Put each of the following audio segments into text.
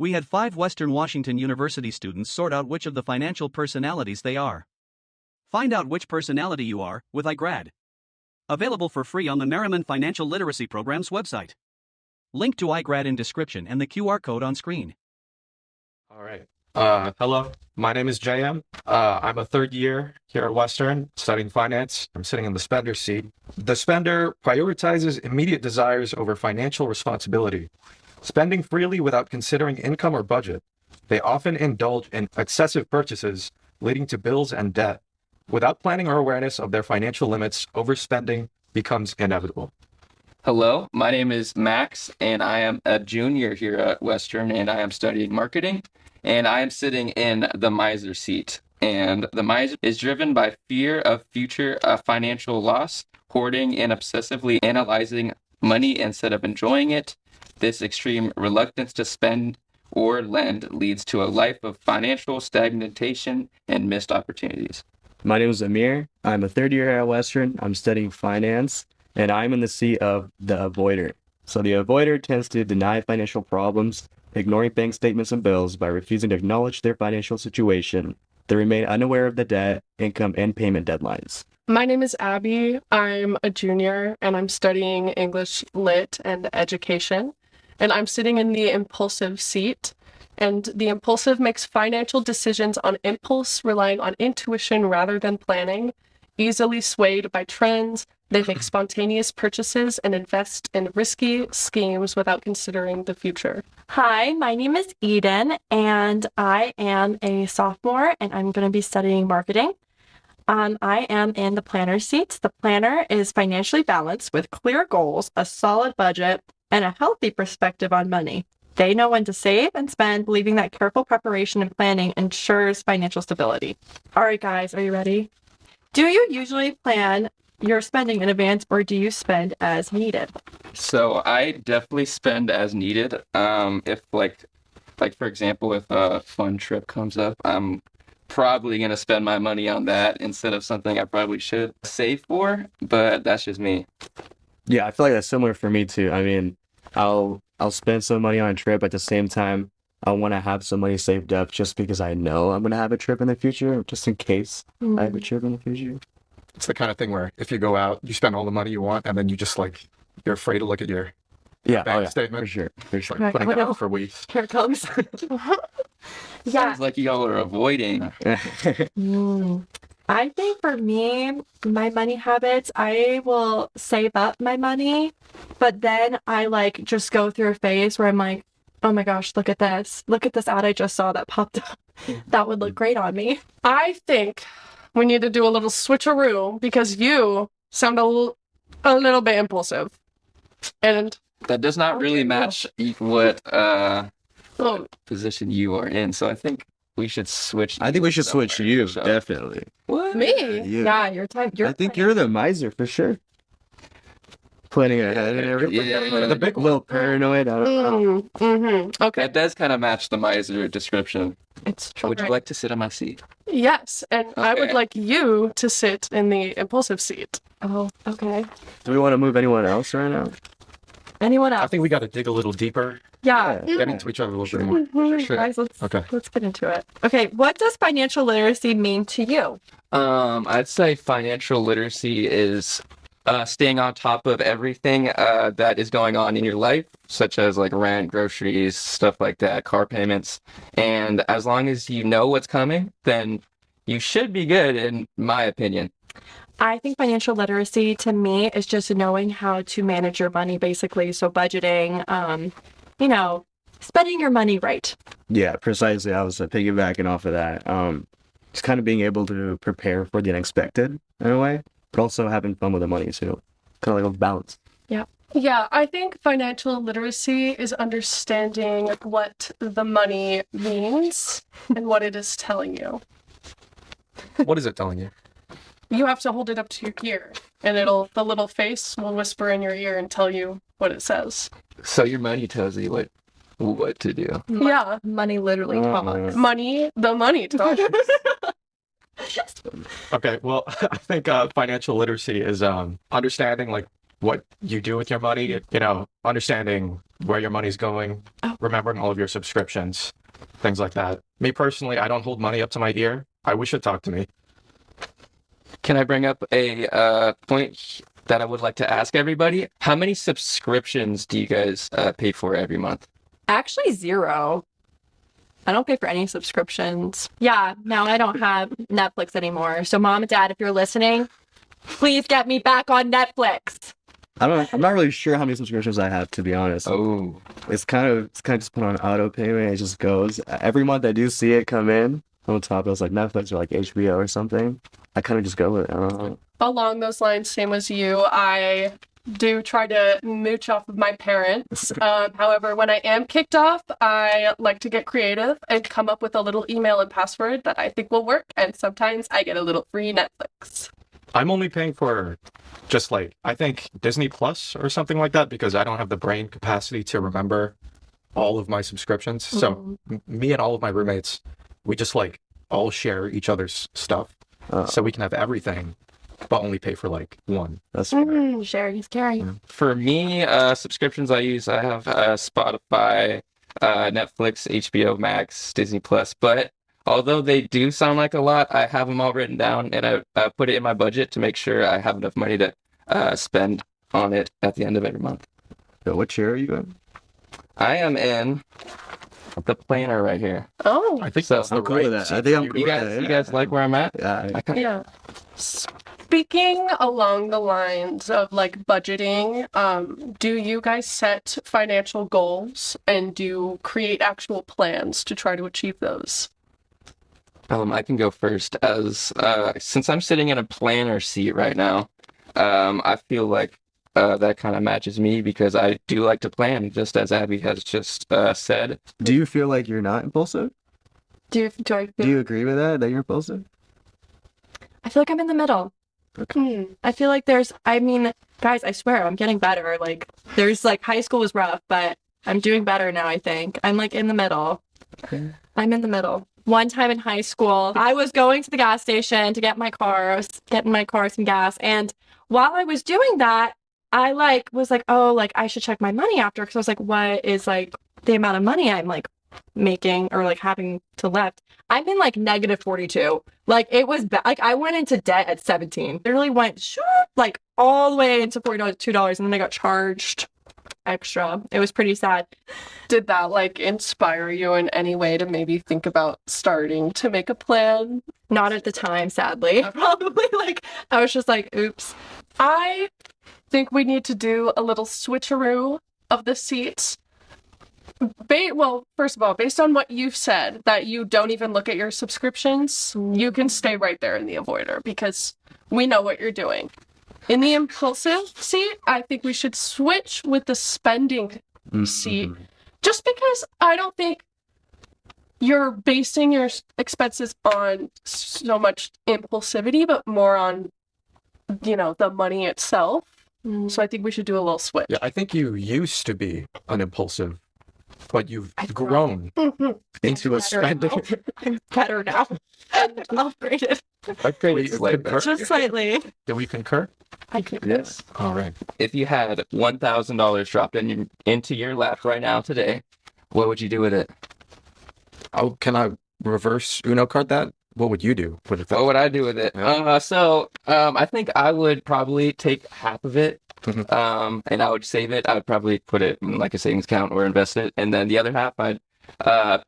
We had 5 Western Washington University students sort out which of the financial personalities they are. Find out which personality you are with iGrad. Available for free on the Merriman Financial Literacy Program's website. Link to iGrad in description and the QR code on screen. All right. Hello, my name is JM. I'm a third year here at Western studying finance. I'm sitting in the spender seat. The spender prioritizes immediate desires over financial responsibility, spending freely without considering income or budget. They often indulge in excessive purchases, leading to bills and debt. Without planning or awareness of their financial limits, overspending becomes inevitable. Hello, my name is Max, and I am a junior here at Western, and I am studying marketing, and I am sitting in the miser seat. And the miser is driven by fear of future financial loss, hoarding, and obsessively analyzing money instead of enjoying it. This extreme reluctance to spend or lend leads to a life of financial stagnation and missed opportunities. My name is Ameer. I'm a third year at Western. I'm studying finance, and I'm in the seat of the avoider. So the avoider tends to deny financial problems, ignoring bank statements and bills by refusing to acknowledge their financial situation. They remain unaware of the debt, income, and payment deadlines. My name is Abby. I'm a junior, and I'm studying English Lit and Education. And I'm sitting in the impulsive seat. And the impulsive makes financial decisions on impulse, relying on intuition rather than planning. Easily swayed by trends, they make spontaneous purchases and invest in risky schemes without considering the future. Hi, my name is Eden, and I am a sophomore, and I'm going to be studying marketing. I am in the planner seat. The planner is financially balanced with clear goals, a solid budget, and a healthy perspective on money. They know when to save and spend, believing that careful preparation and planning ensures financial stability. All right, guys, are you ready? Do you usually plan your spending in advance, or do you spend as needed? So I definitely spend as needed. If like for example, if a fun trip comes up, I'm probably gonna spend my money on that instead of something I probably should save for. But that's just me. Yeah, I feel like that's similar for me too. I mean, I'll spend some money on a trip. At the same time, I want to have some money saved up just because I know I'm going to have a trip in the future, just in case I have a trip in the future. It's the kind of thing where if you go out, you spend all the money you want, and then you just you're afraid to look at your bank statement. For sure. Like putting it out for weeks. Here it comes. Yeah. Sounds like y'all are avoiding. I think for me, my money habits, I will save up my money, but then I just go through a phase where I'm like, oh my gosh, look at this. Look at this ad I just saw that popped up. That would look great on me. I think we need to do a little switcheroo because you sound a little bit impulsive. And That does not really match what position you are in. So I think we should switch. I think we should switch you, So- definitely. what? Me? You. Yeah, your time. I think you're the miser for sure. Planning ahead and everything. Yeah. The big little paranoid. I don't know. Okay. That does kind of match the miser description. It's true. Would you like to sit on my seat? Yes, and I would Okay. like you to sit in the impulsive seat. Oh, okay. Do we want to move anyone else right now? Anyone I else? think we got to dig a little deeper, Yeah. get into each other a little bit more. Sure. Guys, Okay. let's get into it. Okay, what does financial literacy mean to you? I'd say financial literacy is staying on top of everything that is going on in your life, such as rent, groceries, stuff like that, car payments. And as long as you know what's coming, then you should be good, in my opinion. I think financial literacy to me is just knowing how to manage your money, basically. So budgeting, spending your money right. Yeah, precisely. I was piggybacking off of that. Just kind of being able to prepare for the unexpected in a way, but also having fun with the money too. Kind of like a balance. Yeah, I think financial literacy is understanding what the money means and what it is telling you. What is it telling you? You have to hold it up to your ear, and the little face will whisper in your ear and tell you what it says. So your money tells you what to do. Yeah. Money literally talks. The money talks. Okay, well, I think financial literacy is understanding what you do with your money, understanding where your money's going, remembering all of your subscriptions, things like that. Me personally, I don't hold money up to my ear. I wish it talked to me. Can I bring up a point that I would like to ask everybody? How many subscriptions do you guys pay for every month? Actually, 0. I don't pay for any subscriptions. Yeah, now I don't have Netflix anymore. So mom and dad, if you're listening, please get me back on Netflix. I'm not really sure how many subscriptions I have, to be honest. Oh, It's kind of just put on auto payment. It just goes. Every month I do see it come in. On top, it was like Netflix or like HBO or something. I kind of just go with it. I don't know. Along those lines, same as you, I do try to mooch off of my parents. However, when I am kicked off, I like to get creative and come up with a little email and password that I think will work. And sometimes I get a little free Netflix. I'm only paying for just like, I think Disney Plus or something like that because I don't have the brain capacity to remember all of my subscriptions. So me and all of my roommates, we just like all share each other's stuff so we can have everything, but only pay for like one. That's Sharing is caring. for me, subscriptions I use, I have Spotify, Netflix, HBO Max, Disney Plus. But although they do sound like a lot, I have them all written down and I put it in my budget to make sure I have enough money to spend on it at the end of every month. So what chair are you in? I am in the planner right here. Oh, I think So- that's the I'm cool right. with that. I think I'm cool You with guys, that. you guys like where I'm at? Yeah. I kinda- yeah. Speaking along the lines of like budgeting, do you guys set financial goals and do create actual plans to try to achieve those? I can go first as since I'm sitting in a planner seat right now. I feel like that kind of matches me because I do like to plan, just as Abby has just said. Do you feel like you're not impulsive? Do I Do feel, you agree with that you're impulsive? I feel like I'm in the middle. I feel like guys, I swear I'm getting better. Like there's like high school was rough, but I'm doing better now, I think. I'm like in the middle. Okay. I'm in the middle. One time in high school, I was going to the gas station to get my car. I was getting my car some gas. And while I was doing that, I was like, oh, like I should check my money after. Cause I was like, what is like the amount of money I'm like making or like having to left? I'm in like negative 42. Like it was like I went into debt at 17. It really went like all the way into $42 and then I got charged extra. It was pretty sad. Did that like inspire you in any way to maybe think about starting to make a plan? Not at the time, sadly. Probably like I was just like, oops. I think we need to do a little switcheroo of the seats. Well, first of all, based on what you've said, that you don't even look at your subscriptions, you can stay right there in the avoider because we know what you're doing. In the impulsive seat, I think we should switch with the spending seat, just because I don't think you're basing your expenses on so much impulsivity, but more on, the money itself. So I think we should do a little switch. Yeah, I think you used to be an impulsive, but you've grown into a spender. I'm better now. And upgraded. Upgraded slightly. Just slightly. Do we concur? I think Yes. All right. If you had $1,000 dropped into your lap right now today, what would you do with it? Oh, can I reverse Uno card that? What would you do with it? What would I do with it? I think I would probably take half of it, and I would save it. I would probably put it in like a savings account or invest it, and then the other half I'd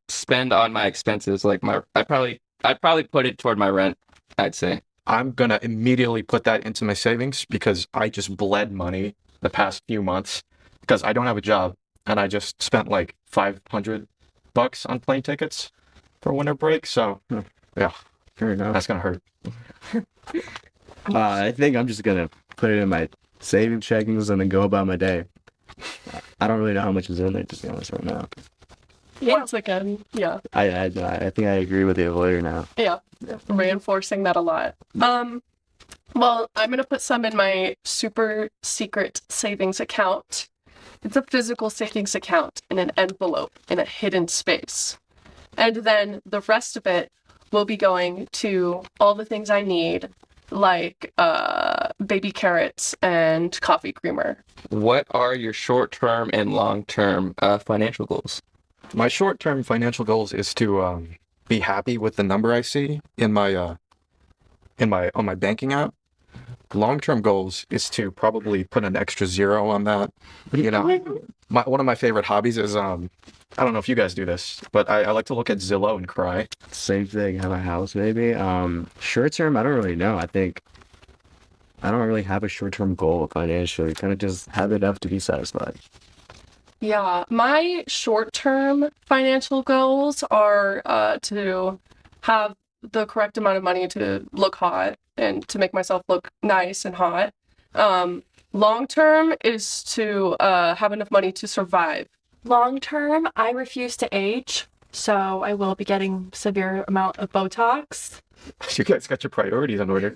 spend on my expenses. Like I'd probably put it toward my rent. I'd say. I'm gonna immediately put that into my savings because I just bled money the past few months because I don't have a job and I just spent like $500 on plane tickets for winter break. So yeah, Fair enough. that's gonna hurt. I think I'm just gonna put it in my saving checkings and then go about my day. I don't really know how much is in there, to be honest, right now. Once again, yeah. I think I agree with the avoider now. Yeah, reinforcing that a lot. Well, I'm gonna put some in my super secret savings account. It's a physical savings account in an envelope in a hidden space. And then the rest of it will be going to all the things I need, like baby carrots and coffee creamer. What are your short-term and long-term financial goals? My short-term financial goals is to be happy with the number I see in my on my banking app. Long-term goals is to probably put an extra zero on that. You know, one of my favorite hobbies is I don't know if you guys do this, but I like to look at Zillow and cry. Same thing. Have a house, maybe. Short term, I don't really know. I think I don't really have a short term goal financially. Kind of just have enough to be satisfied. Yeah, my short-term financial goals are to have the correct amount of money to look hot and to make myself look nice and hot. Long-term is to have enough money to survive. Long term, I refuse to age, so I will be getting severe amount of Botox. You guys got your priorities in order.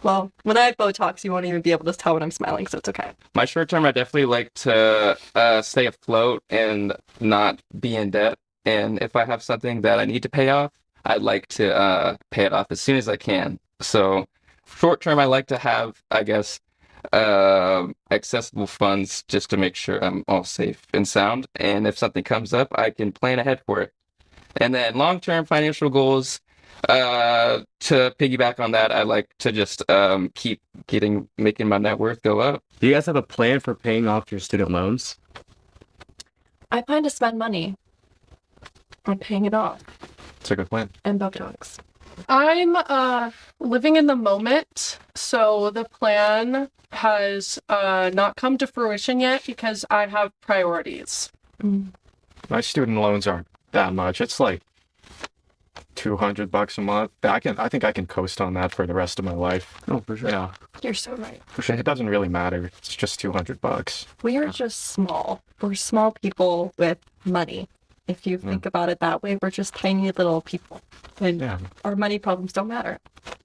Well, when I have Botox, you won't even be able to tell when I'm smiling, so it's okay. My short term, I definitely like to stay afloat and not be in debt. And if I have something that I need to pay off, I'd like to pay it off as soon as I can. So short term, I like to have, I guess, accessible funds just to make sure I'm all safe and sound. And if something comes up, I can plan ahead for it. And then long term financial goals. To piggyback on that, I like to just keep making my net worth go up. Do you guys have a plan for paying off your student loans? I plan to spend money on paying it off It's a good plan. and Botox. I'm living in the moment, so the plan has not come to fruition yet because I have priorities. My student loans aren't that much. It's like $200 a month. I think I can coast on that for the rest of my life. Oh, for sure. Yeah, You're so right. for sure. It doesn't really matter. It's just $200. We are just small. We're small people with money. If you think about it that way, we're just tiny little people. And Yeah. our money problems don't matter.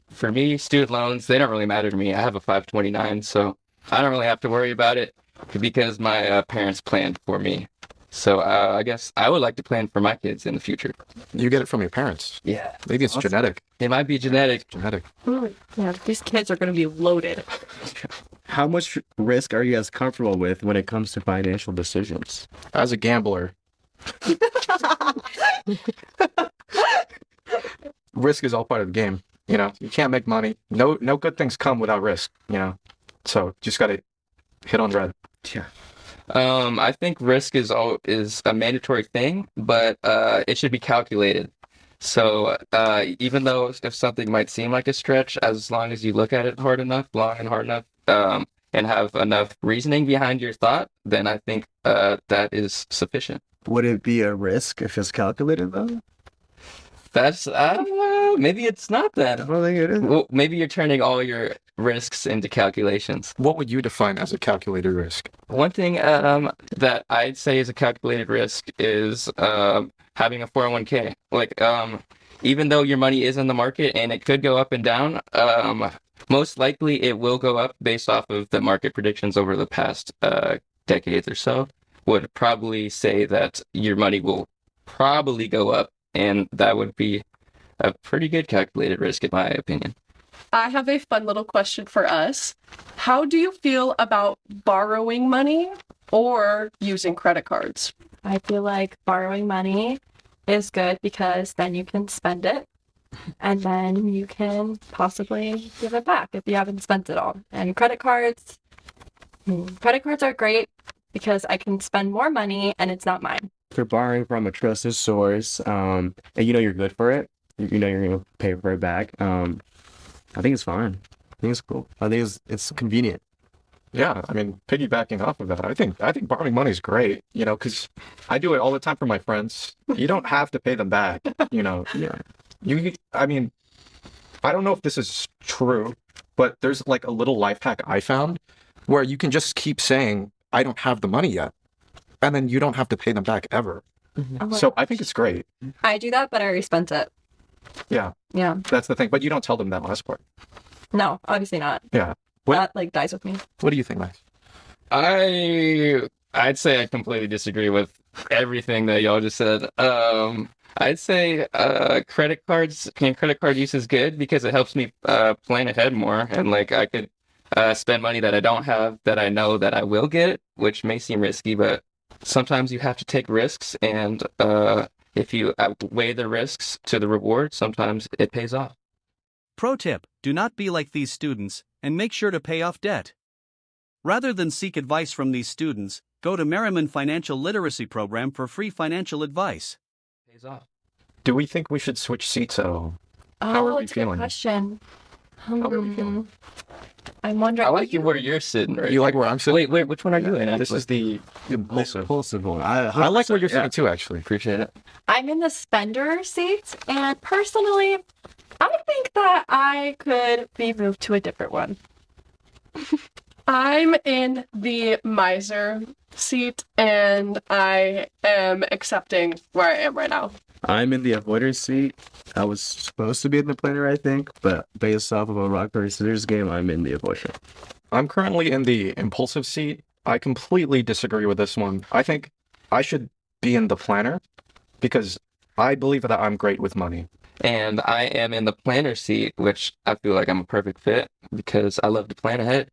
For me, student loans, they don't really matter to me. I have a 529, so I don't really have to worry about it because my parents planned for me. So I guess I would like to plan for my kids in the future. You get it from your parents. Yeah. Maybe it's genetic. It might be genetic. Genetic. Yeah, these kids are going to be loaded. How much risk are you guys comfortable with when it comes to financial decisions? As a gambler, risk is all part of the game. You know, you can't make money. No good things come without risk. You know, so just gotta hit on red. Yeah. I think risk is a mandatory thing, but it should be calculated. So even though if something might seem like a stretch, as long as you look at it hard enough, long and hard enough, and have enough reasoning behind your thought, then I think that is sufficient. Would it be a risk if it's calculated though? That's maybe it's not I that. don't think it is. Well, maybe you're turning all your risks into calculations. What would you define as a calculated risk? One thing that I'd say is a calculated risk is having a 401k. Like, even though your money is in the market and it could go up and down, most likely it will go up based off of the market predictions over the past decades or so. Would probably say that your money will probably go up, and that would be a pretty good calculated risk, in my opinion. I have a fun little question for us. How do you feel about borrowing money or using credit cards? I feel like borrowing money is good because then you can spend it and then you can possibly give it back if you haven't spent it all. And credit cards are great because I can spend more money and it's not mine. If you're borrowing from a trusted source, and you know you're good for it, you know you're gonna pay for it back. I think it's fine. I think it's cool. I think it's convenient. Yeah, I mean, piggybacking off of that, I think borrowing money is great. You know, because I do it all the time for my friends. You don't have to pay them back. You know, Yeah. I mean, I don't know if this is true, but there's like a little life hack I found where you can just keep saying, I don't have the money yet. And then you don't have to pay them back ever. Oh my So I think it's great. I do that, but I already spent it. Yeah, Yeah. that's the thing. But you don't tell them that last part. No, obviously not. Yeah. What? That like dies with me. What do you think, Max? I I'd say I completely disagree with everything that y'all just said. I'd say credit card use is good because it helps me plan ahead more, and like I could spend money that I don't have that I know that I will get, which may seem risky, but sometimes you have to take risks, and if you weigh the risks to the reward, sometimes it pays off. Pro tip: do not be like these students, and make sure to pay off debt. Rather than seek advice from these students, go to Merriman Financial Literacy Program for free financial advice. Pays off. Do we think we should switch seats? How are we That's a good feeling? question. How are we feeling? I'm wondering. I like you where you're sitting. Right? You like where I'm sitting? Wait, which one are you in? This is the impulsive. Impulsive one. I like where you're sitting too, actually. Appreciate it. I'm in the spender seat, and personally, I think that I could be moved to a different one. I'm in the miser seat, and I am accepting where I am right now. I'm in the avoider seat. I was supposed to be in the planner, I think, but based off of a rock, paper, scissors game, I'm in the avoider. I'm currently in the impulsive seat. I completely disagree with this one. I think I should be in the planner because I believe that I'm great with money. And I am in the planner seat, which I feel like I'm a perfect fit because I love to plan ahead.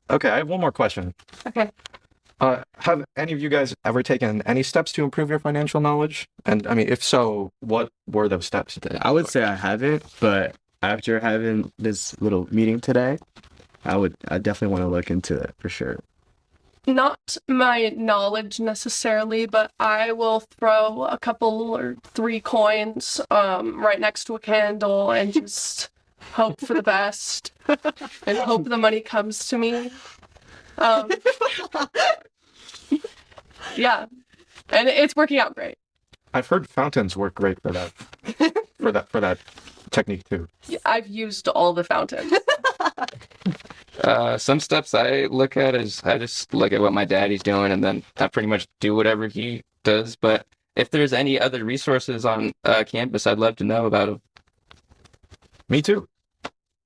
Okay, I have one more question. Okay. Have any of you guys ever taken any steps to improve your financial knowledge? And I mean, if so, what were those steps? I would say I haven't, but after having this little meeting today, I definitely want to look into it for sure. Not my knowledge necessarily, but I will throw a couple or 3 coins right next to a candle and just hope for the best and hope the money comes to me. Yeah, and it's working out great. I've heard fountains work great for that, for that technique too. I've used all the fountains. Some steps I look at is I just look at what my daddy's doing and then I pretty much do whatever he does. But if there's any other resources on campus, I'd love to know about them. Me too.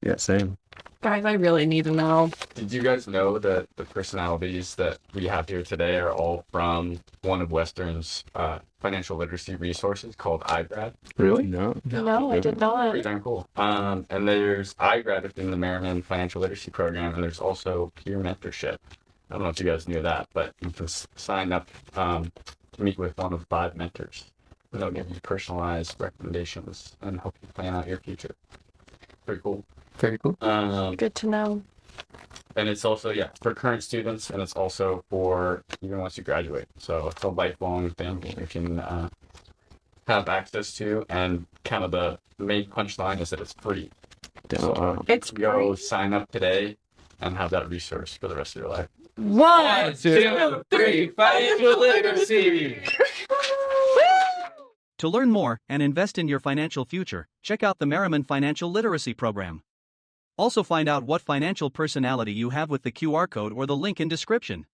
Yeah, same. Guys, I really need to know. Did you guys know that the personalities that we have here today are all from one of Western's financial literacy resources called iGrad? Really? No. No, I did Pretty not. darn cool. And there's iGrad within the Merriman Financial Literacy Program, and there's also peer mentorship. I don't know if you guys knew that, but you can sign up to meet with one of 5 mentors. And they'll give you personalized recommendations and help you plan out your future. Pretty cool. Very cool. Good to know. And it's also, for current students, and it's also for even once you graduate. So it's a lifelong thing that you can have access to. And kind of the main punchline is that it's free. So It's go free. sign up today and have that resource for the rest of your life. 1, 2, 3, financial literacy. To learn more and invest in your financial future, check out the Merriman Financial Literacy Program. Also find out what financial personality you have with the QR code or the link in description.